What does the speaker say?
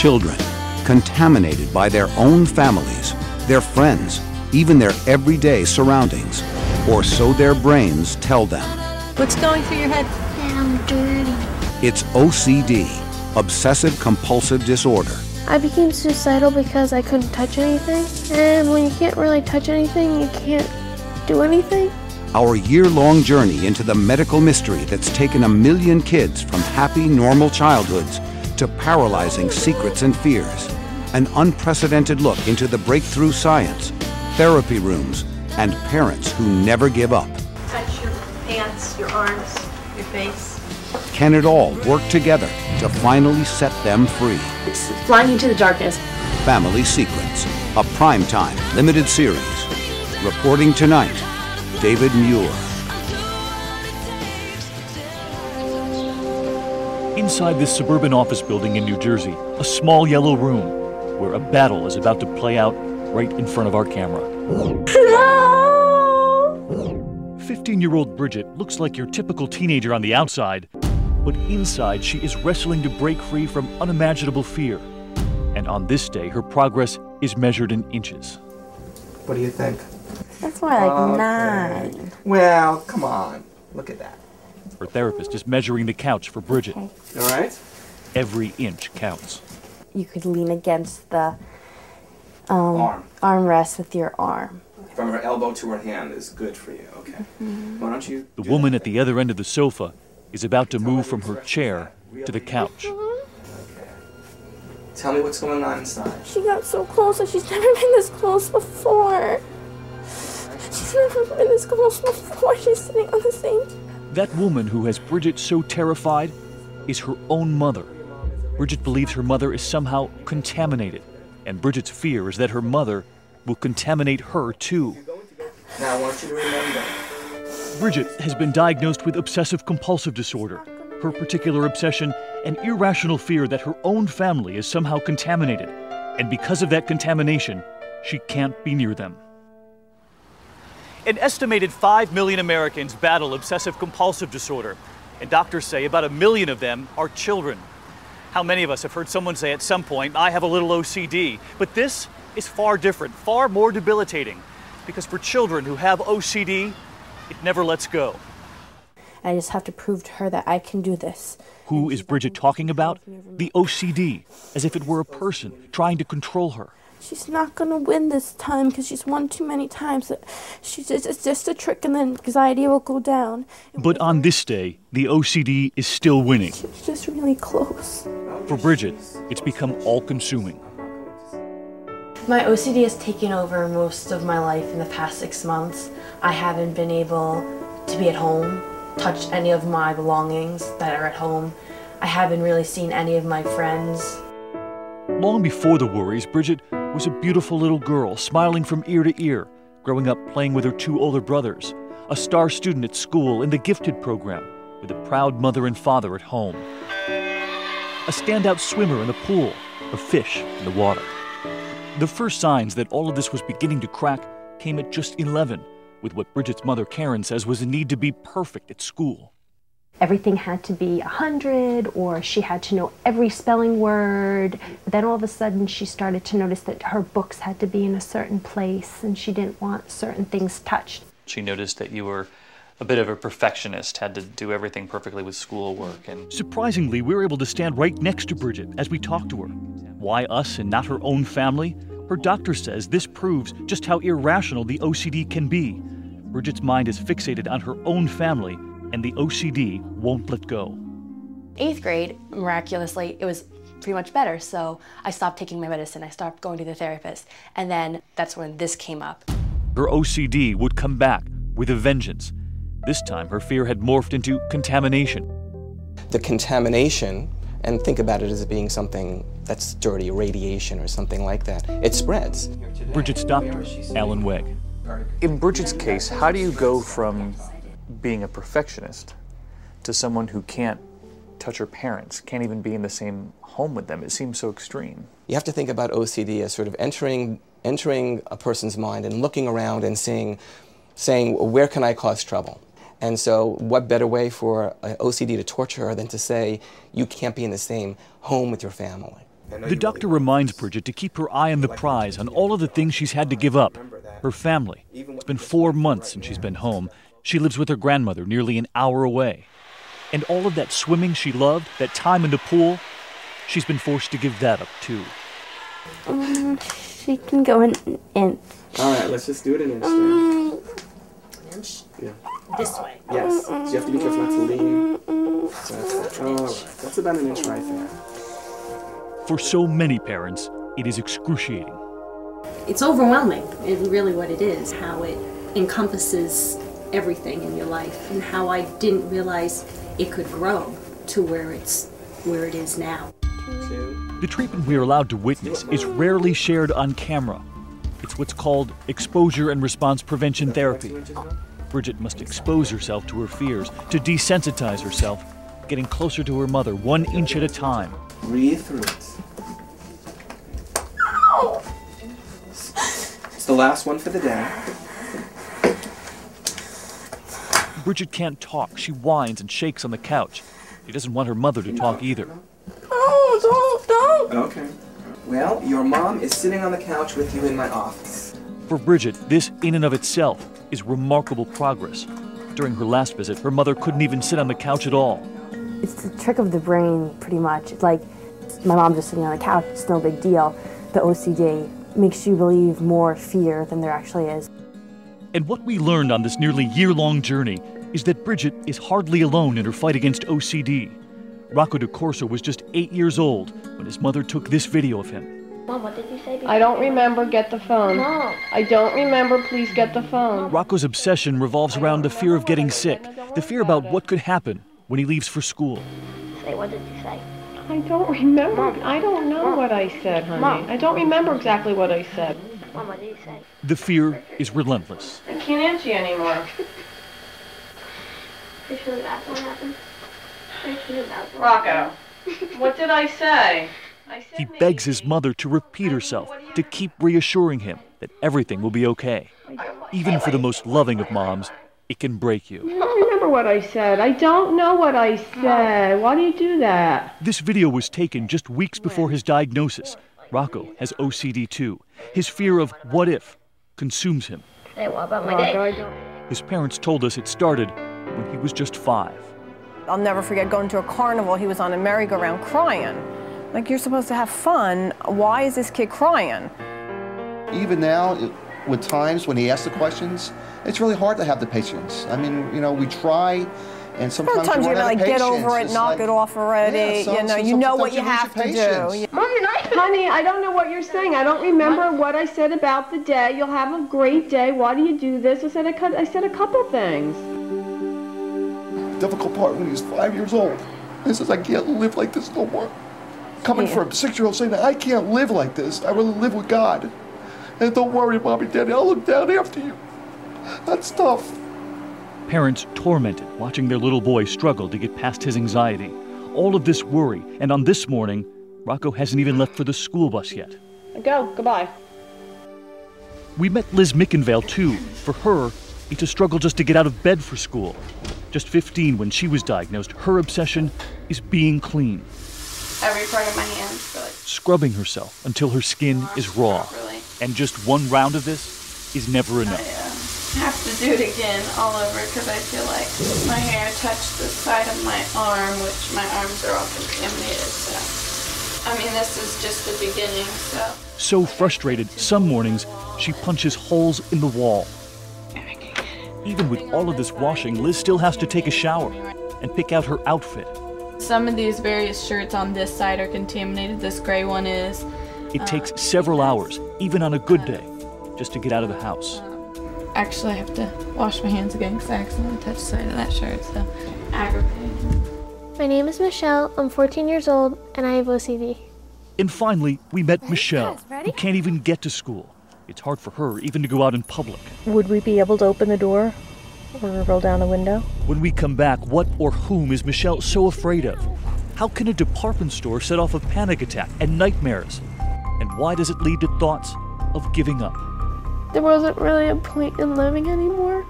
children, contaminated by their own families, their friends, even their everyday surroundings, or so their brains tell them. What's going through your head? That I'm dirty. It's OCD, obsessive compulsive disorder. I became suicidal because I couldn't touch anything. And when you can't really touch anything, you can't do anything. Our year-long journey into the medical mystery that's taken 1 million kids from happy, normal childhoods to paralyzing secrets and fears. An unprecedented look into the breakthrough science, therapy rooms, and parents who never give up. Touch your hands, your arms, your face. Can it all work together to finally set them free? It's flying into the darkness. Family Secrets, a primetime limited series. Reporting tonight, David Muir. Inside this suburban office building in New Jersey, a small yellow room where a battle is about to play out right in front of our camera. 15-year-old Bridget looks like your typical teenager on the outside, but inside she is wrestling to break free from unimaginable fear. And on this day, her progress is measured in inches. What do you think? That's more like 9. Well, come on. Look at that. Her therapist is measuring the couch for Bridget. Okay. All right? Every inch counts. You could lean against the Armrest with your arm. From her elbow to her hand is good for you. Okay. Why don't you? The woman at the other end of the sofa is about to move from her chair to the couch. Okay. Tell me what's going on inside. She got so close and she's never been this close before. She's never been this close before. She's sitting on the same. That woman who has Bridget so terrified is her own mother. Bridget believes her mother is somehow contaminated, and Bridget's fear is that her mother will contaminate her too. Now I want you to remember. Bridget has been diagnosed with obsessive-compulsive disorder. Her particular obsession, an irrational fear that her own family is somehow contaminated, and because of that contamination, she can't be near them. An estimated 5 million Americans battle obsessive-compulsive disorder, and doctors say about 1 million of them are children. How many of us have heard someone say at some point, I have a little OCD? But this is far different, far more debilitating, because for children who have OCD, it never lets go. I just have to prove to her that I can do this. Who is Bridget talking about? The OCD, as if it were a person trying to control her. She's not going to win this time because she's won too many times. It's just a trick and then anxiety will go down. But on this day, the OCD is still winning. She's just really close. For Bridget, it's become all-consuming. My OCD has taken over most of my life in the past 6 months. I haven't been able to be at home, touch any of my belongings that are at home. I haven't really seen any of my friends. Long before the worries, Bridget was a beautiful little girl, smiling from ear to ear, growing up playing with her 2 older brothers, a star student at school in the gifted program, with a proud mother and father at home. A standout swimmer in the pool, a fish in the water. The first signs that all of this was beginning to crack came at just 11, with what Bridget's mother Karen says was a need to be perfect at school. Everything had to be 100, or she had to know every spelling word. Then all of a sudden she started to notice that her books had to be in a certain place and she didn't want certain things touched. She noticed that you were a bit of a perfectionist, had to do everything perfectly with schoolwork. And surprisingly, we were able to stand right next to Bridget as we talked to her. Why us and not her own family? Her doctor says this proves just how irrational the OCD can be. Bridget's mind is fixated on her own family, and the OCD won't let go. 8th grade, miraculously, it was pretty much better, so I stopped taking my medicine, I stopped going to the therapist, and then that's when this came up. Her OCD would come back with a vengeance. This time, her fear had morphed into contamination. The contamination, and think about it as being something that's dirty, radiation or something like that, it spreads. Bridget's doctor, Alan Wegg. in Bridget's case, how do you go from being a perfectionist to someone who can't touch her parents, can't even be in the same home with them? It seems so extreme. You have to think about OCD as sort of entering a person's mind and looking around and saying, where can I cause trouble? And so what better way for OCD to torture her than to say, you can't be in the same home with your family? The doctor reminds Bridget to keep her eye on the prize, on all of the things she's had to give up. Her family. It's been 4 months since she's been home. She lives with her grandmother nearly an hour away. And all of that swimming she loved, that time in the pool, she's been forced to give that up too. She can go an inch. All right, let's just do it an inch then. An inch? Yeah. This way. Yes. So you have to be careful not to lean. So that's, all right. That's about an inch right there. For so many parents, it is excruciating. It's overwhelming, is really what it is, how it encompasses everything in your life and how I didn't realize it could grow to where it is now. The treatment we are allowed to witness is rarely shared on camera. It's what's called exposure and response prevention therapy. Bridget must expose herself to her fears, to desensitize herself, getting closer to her mother 1 inch at a time. Breathe through it. It's the last one for the day. Bridget can't talk. She whines and shakes on the couch. She doesn't want her mother to talk either. Oh, don't. Okay. Well, your mom is sitting on the couch with you in my office. For Bridget, this in and of itself is remarkable progress. During her last visit, her mother couldn't even sit on the couch at all. It's the trick of the brain, pretty much. It's like my mom just sitting on the couch, it's no big deal. The OCD makes you believe more fear than there actually is. And what we learned on this nearly year-long journey is that Bridget is hardly alone in her fight against OCD. Rocco DeCorso was just 8 years old when his mother took this video of him. Mom, what did you say? I don't remember, get the phone. Mom. I don't remember, please get the phone. Rocco's obsession revolves around the fear of getting sick, the fear about what could happen when he leaves for school. Say, what did you say? I don't remember. Mom. I don't know Mom. what I said, honey. Mom. I don't remember exactly what I said. Mom, what did you say? The fear is relentless. I can't answer you anymore. Pretty sure that's what happened. Pretty sure that's what Rocco, what did I say? He begs his mother to repeat herself, to keep reassuring him that everything will be okay. Even for the most loving of moms, it can break you. I don't remember what I said. I don't know what I said. Why do you do that? This video was taken just weeks before his diagnosis. Rocco has OCD too. His fear of what if consumes him. Hey, what about my day? His parents told us it started when he was just 5. I'll never forget going to a carnival. He was on a merry-go-round crying. Like, you're supposed to have fun. Why is this kid crying? Even now, with times when he asks the questions, it's really hard to have the patience. I mean, you know, we try, and sometimes you're like, get over it, knock it off already. Yeah, you know what you have to do. Mom, honey, I don't know what you're saying. I don't remember what I said about the day. You'll have a great day. Why do you do this? I said a couple things. The difficult part when he was 5 years old. He says, I can't live like this no more. Coming from a 6-year-old saying, I can't live like this. I really live with God. And don't worry, Mommy, Daddy, I'll look down after you. That's tough. Parents tormented, watching their little boy struggle to get past his anxiety. All of this worry, and on this morning, Rocco hasn't even left for the school bus yet. Go, goodbye. We met Liz Mickenvale too. For her, it's a struggle just to get out of bed for school. Just 15 when she was diagnosed, her obsession is being clean. Every part of my hands, really. Scrubbing herself until her skin is raw. Really. And just one round of this is never enough. I have to do it again all over because I feel like my hair touched the side of my arm, which my arms are all contaminated. So, I mean, this is just the beginning. So frustrated, some mornings she punches holes in the wall. Even with all of this washing, Liz still has to take a shower and pick out her outfit. Some of these various shirts on this side are contaminated. This gray one is. It takes several hours, even on a good day, just to get out of the house. Actually, I have to wash my hands again because I accidentally touched the side of that shirt, so aggravating. My name is Michelle, I'm 14 years old, and I have OCD. And finally, we met Michelle, who can't even get to school. It's hard for her even to go out in public. Would we be able to open the door or roll down a window? When we come back, what or whom is Michelle so afraid of? How can a department store set off a panic attack and nightmares? And why does it lead to thoughts of giving up? There wasn't really a point in living anymore.